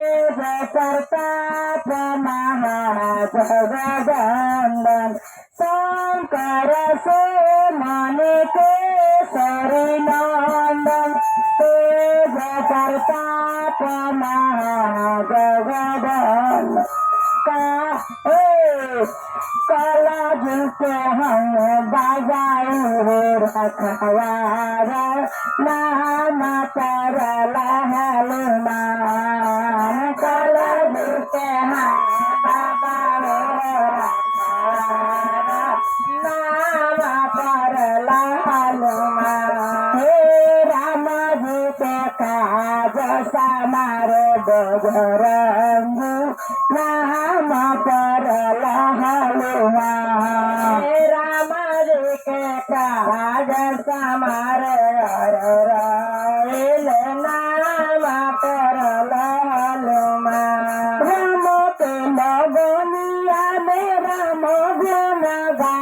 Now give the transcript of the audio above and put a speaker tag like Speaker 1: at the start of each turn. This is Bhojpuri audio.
Speaker 1: प्रताप महाजगवंदन शंकर से मणिकेशरी नंदन तेज प्रताप महाजगवंदन कला जिसे हम बजाई रखवार नाम पर हनुमान कला जिसे हम बजाई रखवार नाम पर हनुमान हे राम जी के काज समारे बजरंगी नाम पर हनुमान राम जी के काज समारे नाम पर हनुमान राम के लगनिया में राम गुण गा